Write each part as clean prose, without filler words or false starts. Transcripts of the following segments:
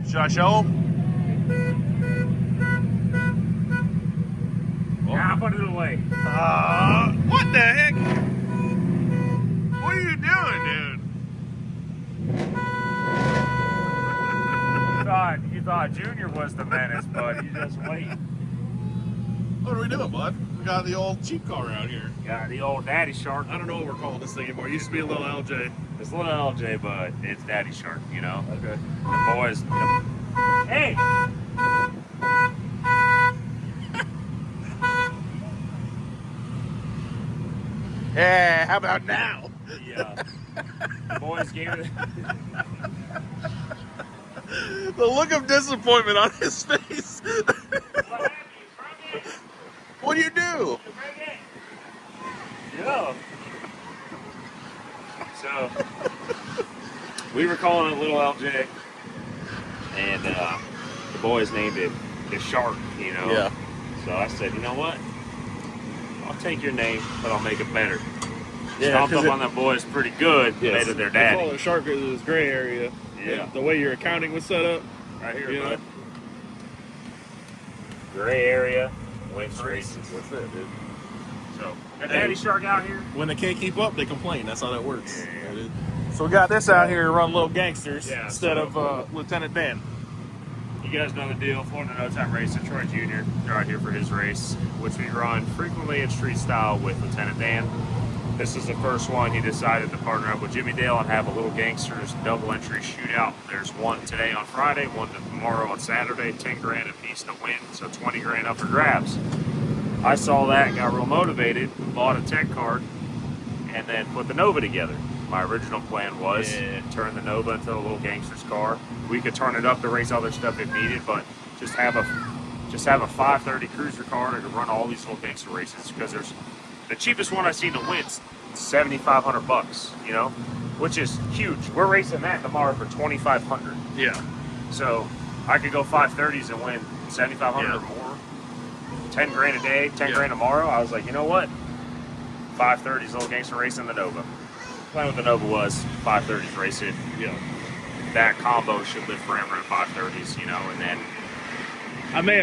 Should I show him? Nah, put it away. What the heck? What are you doing, dude? You thought Junior was the menace, but you just wait. What are we doing, bud? We got the old cheap car out here. Got the old Daddy Shark. I don't know what we're calling this thing anymore. It used to be a little LJ. It's a little LJ, but it's Daddy Shark, you know? Okay. The boys. Hey! Yeah, how about now? Yeah. The boys gave it. The look of disappointment on his face. What do you do? Yeah. So, we were calling it Little LJ, and the boys named it the Shark, you know? Yeah. So I said, you know what? I'll take your name, but I'll make it better. Yeah, Stomped up on them boys pretty good, made it their They call daddy. it Shark because it was gray area. Yeah. The way your accounting was set up. Right here, You know? bud. Gray area, wins races. What's that, dude? So, got Daddy Shark out here. When they can't keep up, they complain. That's how that works. Yeah. So we got this out here to run little gangsters Yeah, instead so- of LT.Dan. You guys know the deal. Florida No Time Racing, Troy Jr. They're out here for his race, which we run frequently in street style with LT.Dan. This is the first one. He decided to partner up with Jimmy Dale and have a little Gangsters double entry shootout. There's one today on Friday, one tomorrow on Saturday, 10 grand a piece to win, so 20 grand up for grabs. I saw that, got real motivated, bought a tech card, and then put the Nova together. My original plan was turn the Nova into a little Gangsters car. We could turn it up to race other stuff if needed, but just have a 530 cruiser car to run all these little Gangster races, because there's the cheapest one I've seen to win $7,500, you know, which is huge. We're racing that tomorrow for $2,500. Yeah. So I could go 530s and win 7,500 or more. 10 grand a day, 10 grand tomorrow. I was like, you know what? 530s little Gangster racing the Nova. Plan with the Nova was 530s racing. Yeah. That combo should live forever in 530s, you know, and then I may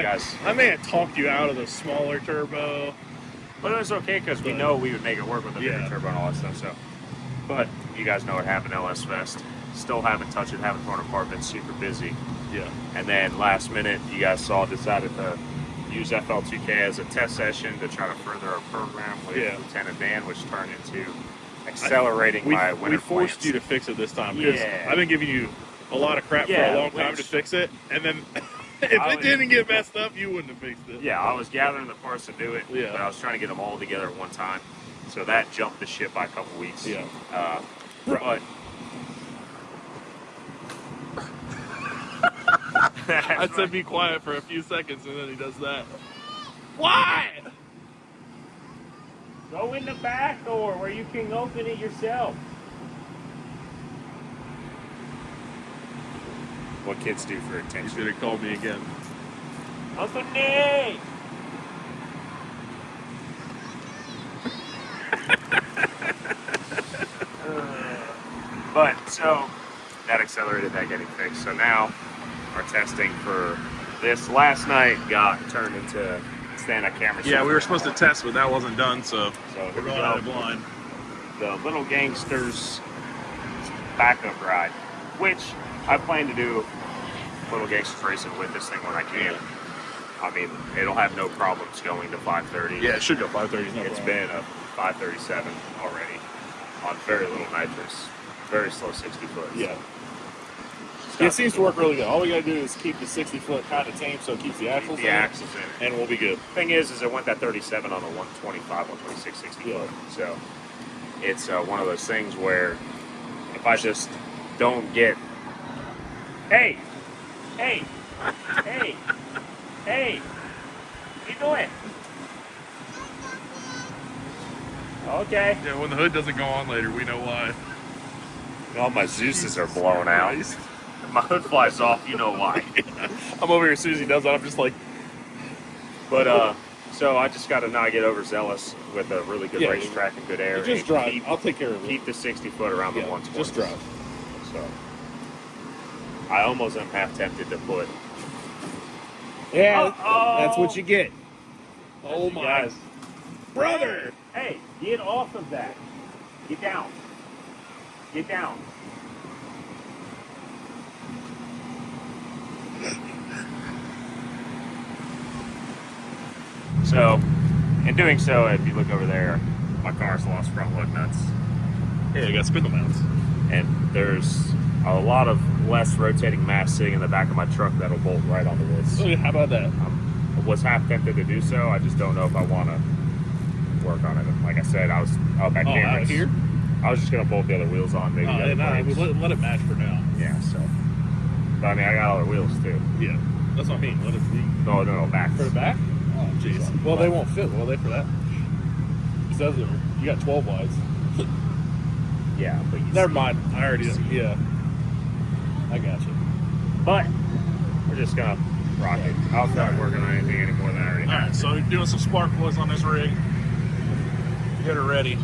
have talked you out of the smaller turbo. but it was okay because we know we would make it work with the bigger turbo and all that stuff. So, but you guys know what happened at LS Fest. Still haven't touched it, haven't torn it apart, been super busy. Yeah. And then last minute, you guys saw, decided to use FL2K as a test session to try to further our program with LT.Dan, which turned into accelerating my winter We forced plans. you to fix it this time because Yeah. I've been giving you a lot of crap for a long time to fix it, and then if it didn't get messed up, you wouldn't have fixed it. Yeah, I was gathering the parts to do it, but I was trying to get them all together at one time. So that jumped the ship by a couple weeks. Yeah. But I said be quiet for a few seconds, and then he does that. Why? go in the back door where you can open it yourself. What kids do for You attention. should have called me again. Open it! But so that accelerated that getting fixed. So now our testing for this last night got turned into stand-up camera. Yeah, we were supposed to test, but that wasn't done, so here we're we going go. out of blind. The Little Gangsters backup ride, which I plan to do Little Gangsters racing with this thing when I can. I mean, it'll have no problems going to 530. Yeah, it should go 530. It's been a 537 already on very little nitrous, very slow 60 foot. Yeah. It seems to work really good. All we gotta do is keep the 60 foot kind of tame so it keeps the axles in, in it. and we'll be good. Thing is it went that 37 on the 125, 126, 60 foot. So it's one of those things where if I just don't get, hey, what you doing? Okay. Yeah, when the hood doesn't go on later, we know why. All my Zeuses are blown out. My hood flies off, you know why. I'm over here as soon as he does that, I'm just like... But, so I just got to not get overzealous with a really good racetrack and good air. You just drive. I'll take care of it. Keep the 60 foot around the 120. Just drive. So, I almost am half tempted to put. Yeah, that's what you get. Oh my Guys, brother! hey, get off of that. Get down. Get down. So, in doing so, if you look over there, my car's lost front lug nuts. Yeah, you got spindle mounts. And there's a lot of less rotating mass sitting in the back of my truck that'll bolt right on the woods. Oh, yeah, how about that? I was half tempted to do so. I just don't know if I want to work on it. Like I said, I was out back out here? I was just going to bolt the other wheels on. Maybe the other brakes. Let it match for now. Yeah, so. But I mean, I got other wheels too. Yeah, that's what I mean. Let it be. No, back. For the back? Oh, jeez. So, well, they won't fit, will they, for that? Because you got 12 wides. Yeah, but you Never mind. I already yeah. I got you. But we're just gonna rock it. I'll start working on anything anymore than I already have. Alright, so we're doing some spark plugs on this rig. Get her ready.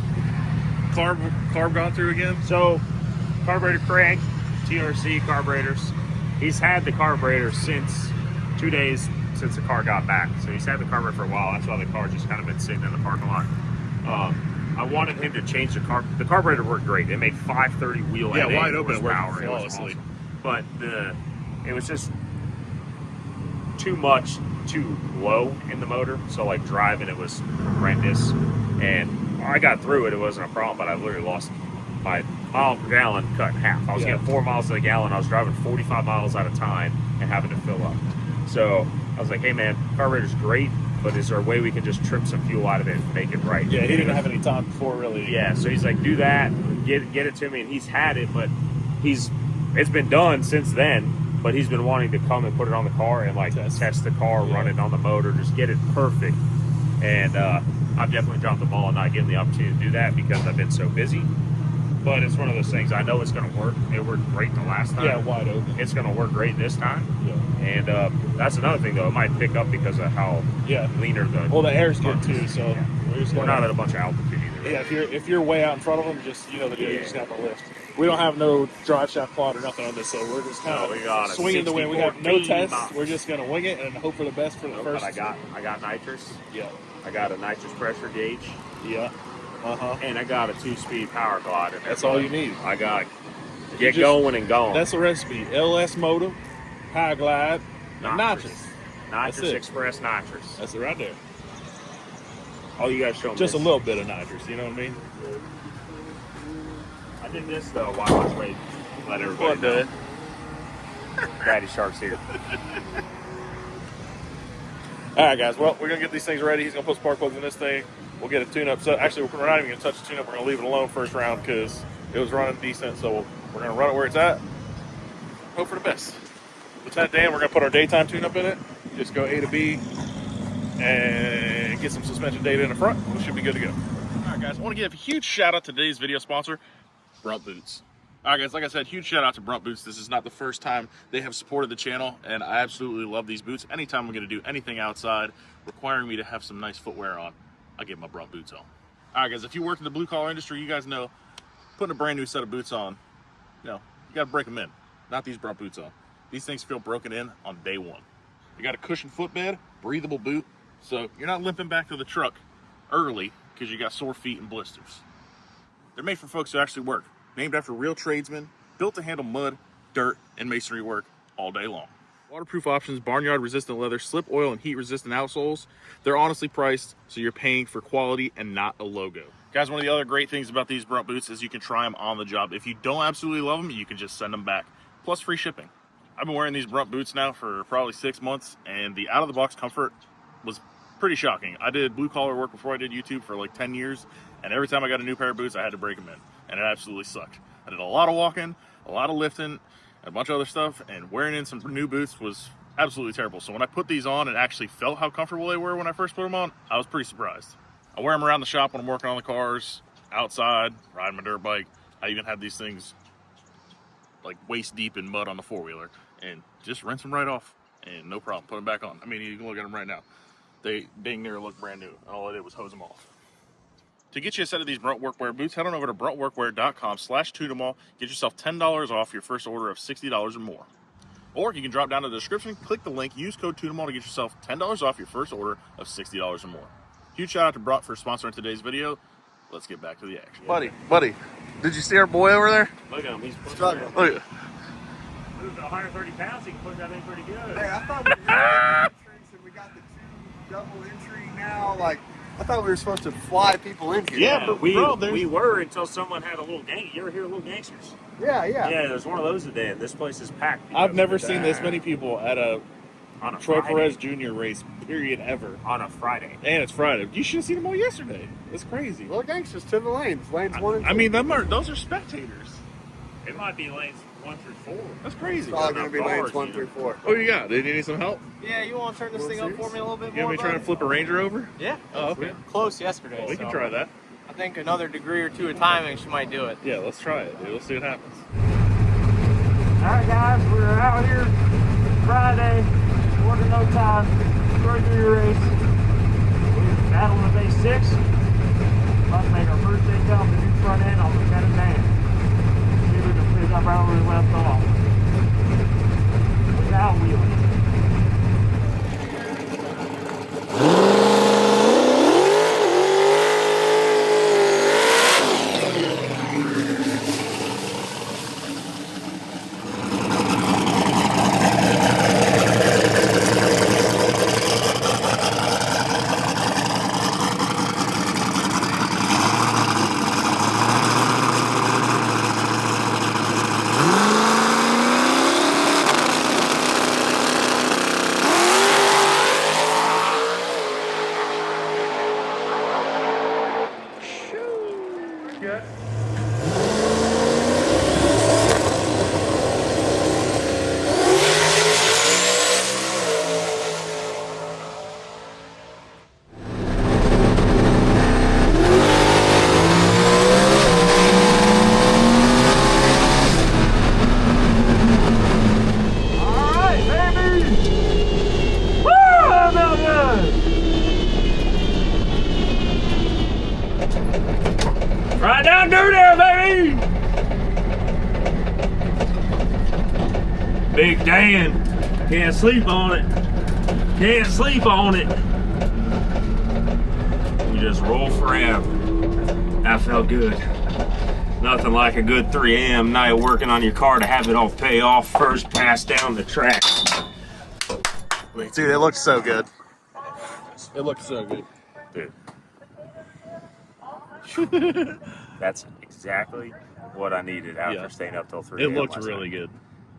Carb gone through again? So, carburetor crank, TRC carburetors. He's had the carburetor since 2 days since the car got back. So he's had the carburetor for a while. That's why the car just kind of been sitting in the parking lot. I wanted him to change the carburetor. The carburetor worked great. It made 530 wheel. Yeah, wide open. It worked horsepower. flawlessly. Awesome. But it was just too much, too low in the motor. So like driving, it was horrendous. And I got through it. It wasn't a problem. But I literally lost my mile per gallon cut in half. I was getting 4 miles to the gallon. I was driving 45 miles at a time and having to fill up. So I was like, hey man, carburetor's great, but is there a way we can just trim some fuel out of it and make it right? Yeah, he didn't have any time before, really. Yeah, so he's like, do that, get it to me, and he's had it, but it's been done since then, but he's been wanting to come and put it on the car and like test the car, run it on the motor, just get it perfect. And I've definitely dropped the ball and not getting the opportunity to do that because I've been so busy. But it's one of those things. I know it's going to work. It worked great the last time. Yeah, wide open. It's going to work great this time. Yeah. And that's another thing, though. It might pick up because of how leaner the... Well, the air's good, too, so... Yeah. We're not at a bunch of altitude either. Yeah, if you're way out in front of them, just, you just got the lift. We don't have no drive shaft quad or nothing on this, so we're just kind of swinging the wind. We have no tests. We're just going to wing it and hope for the best for the first. But I got nitrous. Yeah. I got a nitrous pressure gauge. Yeah. And I got a 2-speed power glider. That's all you need. I got get going and going. That's the recipe. LS motor, high glide, nitrous. Nitrous Express nitrous. That's it right there. All you guys show me. Just a little bit of nitrous, you know what I mean? I did this though while I was waiting. Let everybody know. Daddy Shark's here. Alright guys, well, we're going to get these things ready. He's going to put spark plugs in this thing. We'll get a tune-up. So actually, we're not even going to touch the tune-up. We're going to leave it alone first round because it was running decent. So we're going to run it where it's at. Hope for the best. Lieutenant Dan, we're going to put our daytime tune-up in it. Just go A to B and get some suspension data in the front. We should be good to go. Alright guys, I want to give a huge shout out to today's video sponsor, Brunt Boots. Alright guys, like I said, huge shout out to Brunt Boots. This is not the first time they have supported the channel, and I absolutely love these boots. Anytime I'm going to do anything outside requiring me to have some nice footwear on, I get my Brunt boots on. Alright guys, if you work in the blue collar industry, you guys know putting a brand new set of boots on, you got to break them in. Not these Brunt boots on. These things feel broken in on day one. You got a cushioned footbed, breathable boot, so you're not limping back to the truck early because you got sore feet and blisters. They're made for folks who actually work. Named after real tradesmen, built to handle mud, dirt, and masonry work all day long. Waterproof options, barnyard resistant leather, slip oil, and heat resistant outsoles. They're honestly priced, so you're paying for quality and not a logo. Guys, one of the other great things about these Brunt boots is you can try them on the job. If you don't absolutely love them, you can just send them back, plus free shipping. I've been wearing these Brunt boots now for probably 6 months, and the out-of-the-box comfort was pretty shocking. I did blue-collar work before I did YouTube for like 10 years, and every time I got a new pair of boots, I had to break them in, and it absolutely sucked. I did a lot of walking, a lot of lifting, a bunch of other stuff, and wearing in some new boots was absolutely terrible. So when I put these on and actually felt how comfortable they were when I first put them on, I was pretty surprised. I wear them around the shop when I'm working on the cars, outside, riding my dirt bike. I even have these things like waist deep in mud on the four-wheeler, and just rinse them right off, and no problem, put them back on. I mean, you can look at them right now. They dang near look brand new. All I did was hose them off. To get you a set of these Brunt workwear boots, head on over to bruntworkwear.com/TuneEmAll. Get yourself $10 off your first order of $60 or more. Or you can drop down to the description, click the link, use code TuneEmAll to get yourself $10 off your first order of $60 or more. Huge shout out to Brock for sponsoring today's video. Let's get back to the action. Buddy, did you see our boy over there? Look at him, he's Struggling. Look at moved to 130 pounds, he can put that in pretty good. Hey, I thought we were entries and we got the 2 double entry now. Like, I thought we were supposed to fly people in here. Yeah, but we were until someone had a little gang. You ever hear of little gangsters? Yeah. Yeah, there's one of those today, and this place is packed. I've never seen this many people at a on a Troy Friday. Perez Jr. race, period, ever. On a Friday. And it's Friday. You should have seen them all yesterday. It's crazy. Well, Gangsters to the lanes. Lanes 1 and 2. I mean, those are spectators. It might be lanes 1 through 4. That's crazy. It's probably going to be lanes Cars, 1 you through 4. What do you got? Did you need some help? Yeah, you want to turn this thing up for me a little bit You more? want me trying to flip a Ranger over? Yeah. Oh, okay. Close yesterday. We can so try that. I think another degree or 2 of timing, she might do it. Yeah, let's try it, dude. Let's see what happens. Alright guys, we're out here Friday, working no time, Troy Junior race. We're battling with A6. About to make our first takeoff with the new front end on LT.Dan. See if we can pick up right where we left off. Without wheeling. Good. Alright, baby! Woo! That felt good! Right down through there, baby! Big Dan. Can't sleep on it. Can't sleep on it. We just roll forever. That felt good. Nothing like a good 3 a.m. night working on your car to have it all pay off first pass down the track. Dude, it looks so good. It looks so good. Dude. That's exactly what I needed after staying up till 3 It a.m. looked last really night. good.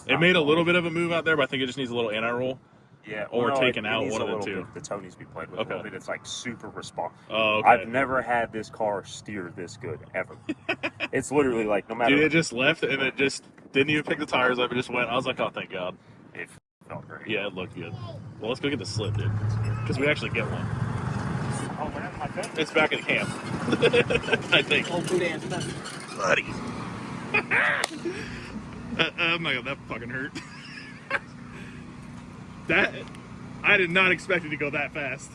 It made a little bit of a move out there, but I think it just needs a little anti-roll. Yeah, Or taken it out, needs one a of the little two. bit. The toe needs to be played with Okay. a little bit. It's like super responsive. Oh, okay. I've never had this car steer this good ever. It's literally like no matter. Dude, it just left and it just didn't even pick the tires up. It just went. I was like, oh, thank God. It felt great. Yeah, it looked good. Well, let's go get the slip, dude. Because we actually get one. Oh man, my goodness. It's back in camp. I think. LT.Dan. Buddy. Oh my God, that fucking hurt. I did not expect it to go that fast.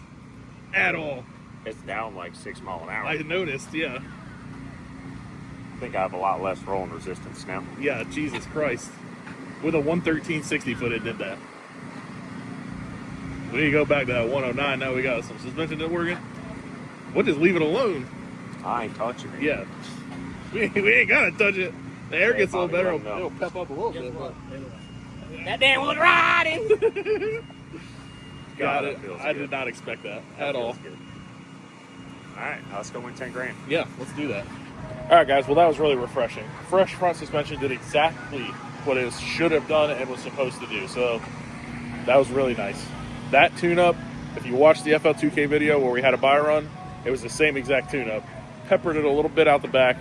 At all. It's down like 6 miles an hour. I noticed, yeah. I think I have a lot less rolling resistance now. Yeah, Jesus Christ. With a 113 60 foot, it did that. We need to go back to that 109. Now we got some suspension that working. We'll just leave it alone. I ain't touching it. Yeah. We ain't gotta touch it. The air Hey, gets a little Bobby, better. let 'em know. It'll pep up a little bit. But That Dan was riding! got it. that feels I good. did not expect that That at all. feels good. All right, now let's go win 10 grand. Yeah, let's do that. All right, guys. Well, that was really refreshing. Fresh front suspension did exactly what it should have done and was supposed to do. So that was really nice. That tune-up, if you watched the FL2K video where we had a buy run, it was the same exact tune-up. Peppered it a little bit out the back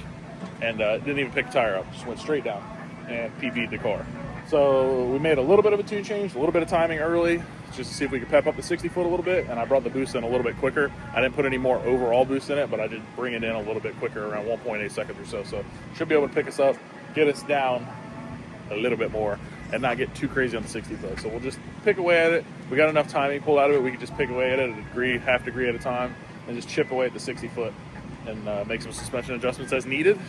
and didn't even pick a tire up. Just went straight down and PB'd the car. So we made a little bit of a tune change, a little bit of timing early, just to see if we could pep up the 60 foot a little bit, and I brought the boost in a little bit quicker. I didn't put any more overall boost in it, but I did bring it in a little bit quicker, around 1.8 seconds or so. So should be able to pick us up, get us down a little bit more, and not get too crazy on the 60 foot. So we'll just pick away at it. We got enough timing pulled out of it. We can just pick away at it a degree, half degree at a time, and just chip away at the 60 foot and make some suspension adjustments as needed.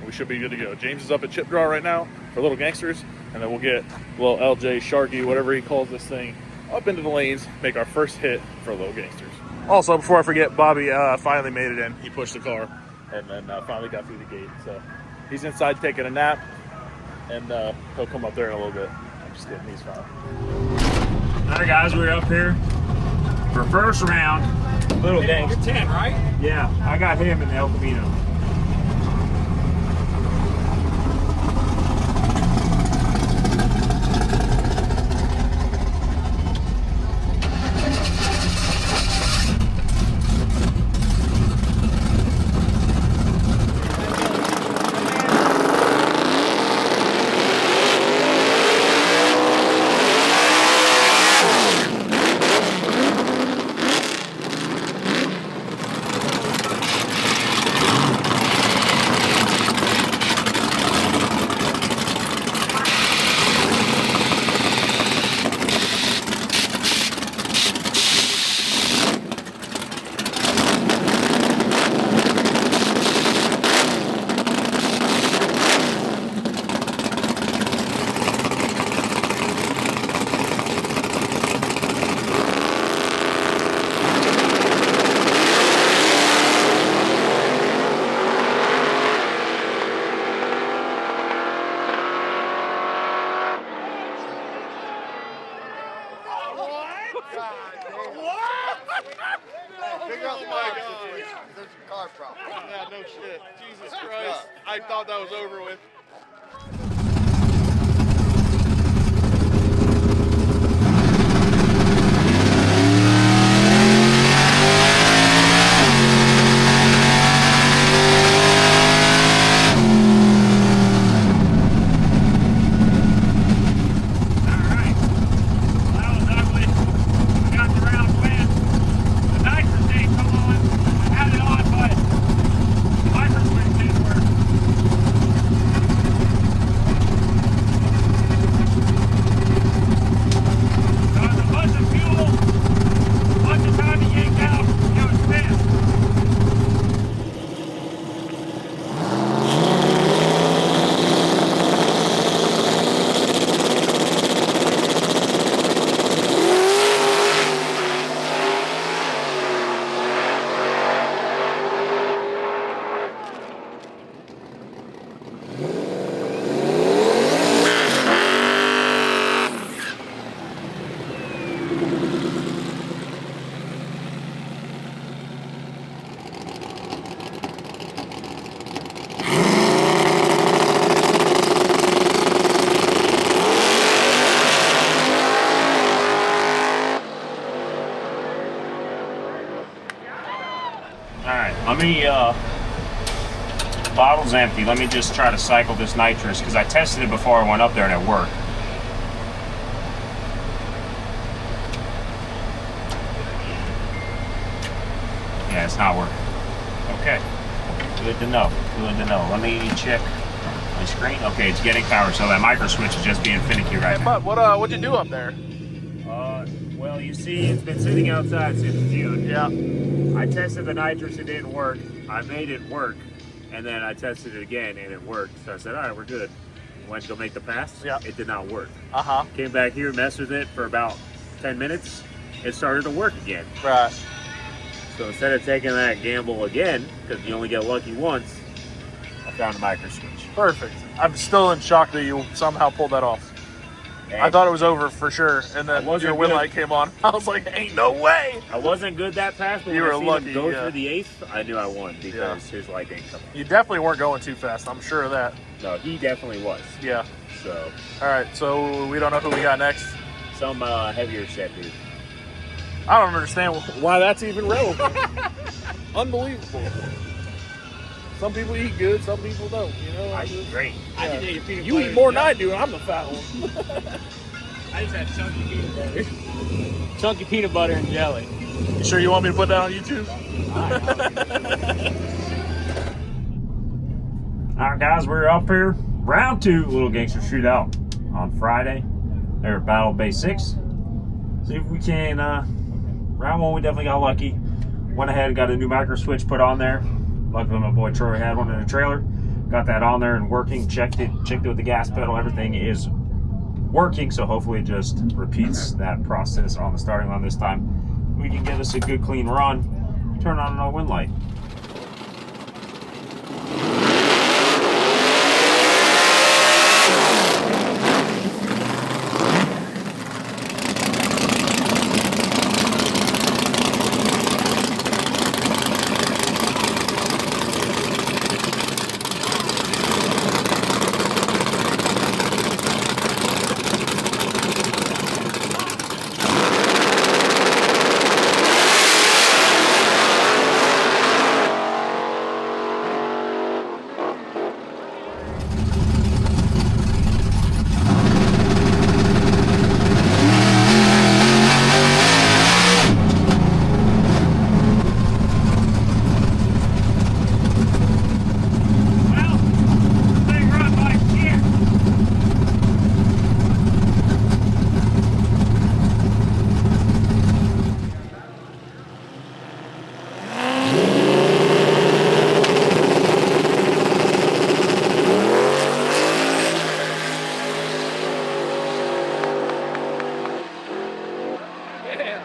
We should be good to go. James is up at chip draw right now for Little Gangsters, and then we'll get little LJ Sharky, whatever he calls this thing, up into the lanes, make our first hit for Little Gangsters. Also, before I forget, Bobby finally made it in. He pushed the car and then finally got through the gate. So he's inside taking a nap, and he'll come up there in a little bit. I'm just kidding, he's fine. All right, guys, we're up here for first round. Little Gangsters. You're 10, right? Yeah, I got him in the El Camino. Figure out the mic situation. There's a car problem. Yeah, no shit. Jesus Christ. I thought that was over with. Let me, bottle's empty. Let me just try to cycle this nitrous because I tested it before I went up there and it worked. Yeah, it's not working. Okay, good to know, good to know. Let me check my screen. Okay, it's getting power, so that micro switch is just being finicky right now. But what'd you do up there? Well, you see, it's been sitting outside since June. Yeah. I tested the nitrous, it didn't work. I made it work, and then I tested it again, and it worked. So I said, all right, we're good. Went to go make the pass. Yeah. It did not work. Uh-huh. Came back here, messed with it for about 10 minutes. It started to work again. Right. So instead of taking that gamble again, because you only get lucky once, I found a micro switch. Perfect. I'm still in shock that you somehow pulled that off. I thought it was over for sure, and then your wind light came on. I was like, ain't no way! I wasn't good that pass, but you when were I seen lucky, him go yeah. through the eighth, I knew I won because his light didn't come on. You definitely weren't going too fast, I'm sure of that. No, he definitely was. Yeah. So. Alright, so we don't know who we got next? Some heavier set dude. I don't understand why that's even relevant. Unbelievable. Some people eat good, some people don't, you know? I eat great. Yeah. I just ate a peanut You butter eat more and than I jelly. do, and I'm the fat one. I just had chunky peanut butter. Chunky peanut butter and jelly. You sure you want me to put that on YouTube? Alright guys, we're up here. Round 2 Little Gangster Shootout on Friday. They're at Battle Bay 6. See if we can, round 1 we definitely got lucky. Went ahead and got a new micro switch put on there. Luckily my boy Troy had one in the trailer. got that on there and working. Checked it with the gas pedal. Everything is working, so hopefully it just repeats that process on the starting line this time. We can get us a good clean run. Turn on an wind light.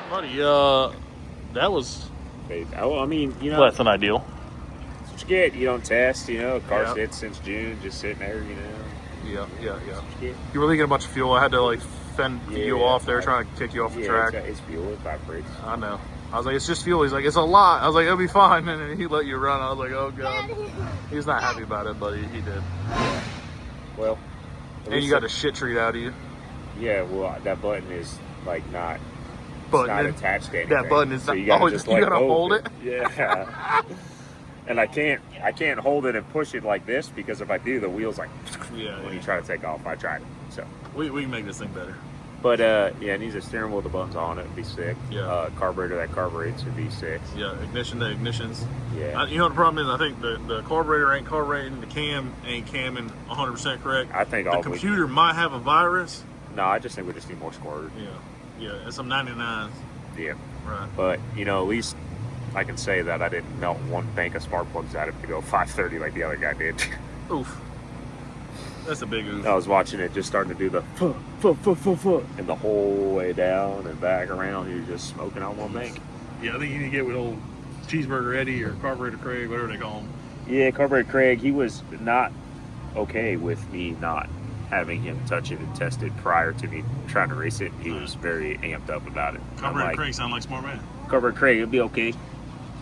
Buddy, that was Oh, I mean, you know, less than ideal. that's what you get. You don't test, you know. Car Yeah. sits since June, just sitting there, you know. Yeah. Yeah, You were leaking a bunch of fuel. I had to like fend you off there, trying to kick you off the track. It's fuel, it vibrates. I know. I was like, it's just fuel. He's like, it's a lot. I was like, it'll be fine. And then he let you run. I was like, oh god. He's not happy about it, but he did. Well, And you got a shit treat out of you. Yeah, well, that button is like not. But It's not attached to anything. that button is so not. you gotta Oh, just you let gotta go hold of it. Yeah. And I can't hold it and push it like this because if I do, the wheels like Yeah. when you try to take off. I tried it. So, We can make this thing better. but yeah, it needs a steering wheel with the buttons on it. Would be sick. Yeah. Carburetor that carburetes would be sick. Yeah, ignition to ignitions. Yeah. You know what the problem is? I think the carburetor ain't carbureting, the cam ain't camming 100% correct. I think The all computer might have a virus. No, I just think we just need more squirt. Yeah, and some 99s. Yeah. Right. But you know, at least I can say that I didn't melt one bank of spark plugs out of it to go 530 like the other guy did. Oof. That's a big oof. I was watching it just starting to do the and the whole way down and back around. He was just smoking on one bank. Yeah, I think you need to get with old Cheeseburger Eddie or Carburetor Craig, whatever they call him. Yeah, Carburetor Craig, he was not okay with me not having him touch it and test it prior to me trying to race it. He was very amped up about it. Carburetor Craig sound like a smart man. Carburetor Craig, it'll be okay.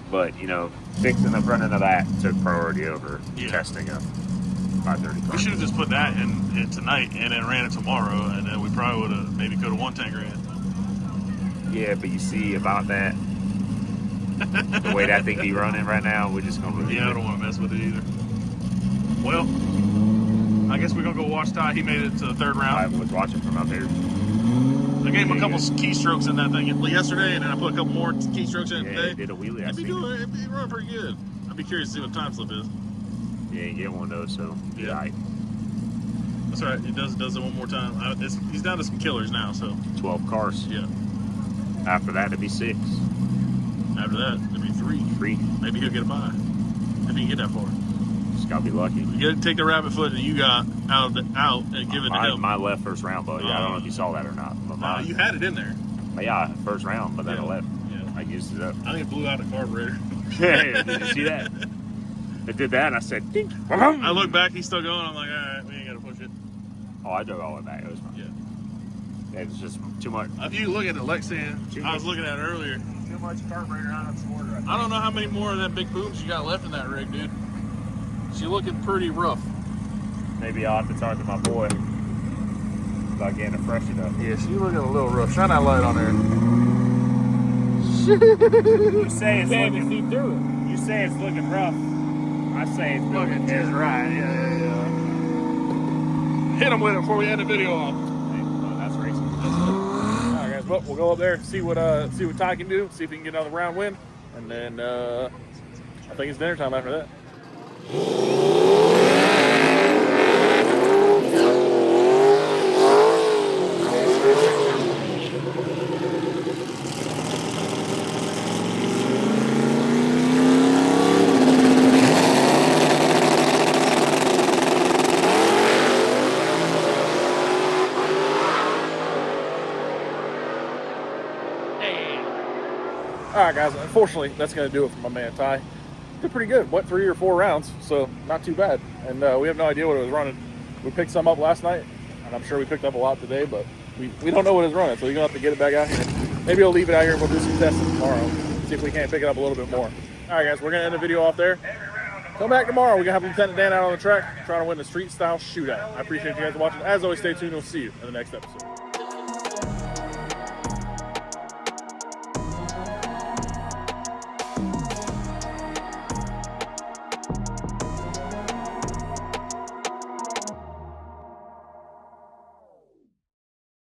But, you know, fixing the front end of that took priority over testing a 530 car. We should have just put that in tonight and then ran it tomorrow, and then we probably would have maybe could have won 10 grand. Yeah, but you see about that, the way that thing be running right now, we're just going to leave Yeah, I it. don't want to mess with it either. Well, I guess we're going to go watch Ty. He made it to the third I round. was watching from out there. I gave him a couple keystrokes in that thing yesterday, and then I put a couple more keystrokes in it Yeah, today. he did a wheelie. I It'd be seen good. It'd be running pretty good. I'd be curious to see what time slip is. it. Yeah, you get one of those, so Yeah. right. That's all right. He does it one more time. He's down to some killers now, so 12 cars. yeah. After that, it'd be 6. After that, it'd be 3. 3. Maybe he'll get a bye. If he can get that far. Just gotta be lucky. You gotta take the rabbit foot that you got out and give it to him. My left first round, buddy. I don't know if you saw that or not. But You had it in there. yeah, first round, but then Yeah. I left. Yeah. I used it up. I think it blew out the carburetor. Yeah, did you see that? It did that, and I said, dink. I look back, he's still going. I'm like, all right, we ain't gotta push it. Oh, I drove all the way back. It was fine. Yeah. It was just too much. If you look at the Lexan, I was looking at it earlier. Too much carburetor on its motor. I don't know how many more of that big booms you got left in that rig, dude. She looking pretty rough. Maybe I'll have to talk to my boy about getting it freshened up. Yeah, she looking a little rough. Shine that light on there. You say it's Can't even looking. see through it. You say it's looking rough. I say it's looking just right. Yeah. Hit him with it before we end the video off. Oh, that's racing. All right, guys. Well, we'll go up there, see what Ty can do, see if he can get another round win, and then I think it's dinner time after that. All right, guys. Unfortunately, that's going to do it for my man Ty. Did pretty good. Went 3 or 4 rounds, so not too bad. And we have no idea what it was running. We picked some up last night, and I'm sure we picked up a lot today, but we don't know what it's running, so you're going to have to get it back out here. Maybe I'll leave it out here and we'll do some testing tomorrow. See if we can't pick it up a little bit more. All right, guys, we're going to end the video off there. Come back tomorrow. We're going to have Lieutenant Dan out on the track trying to win the street style shootout. I appreciate you guys watching. As always, stay tuned. We'll see you in the next episode.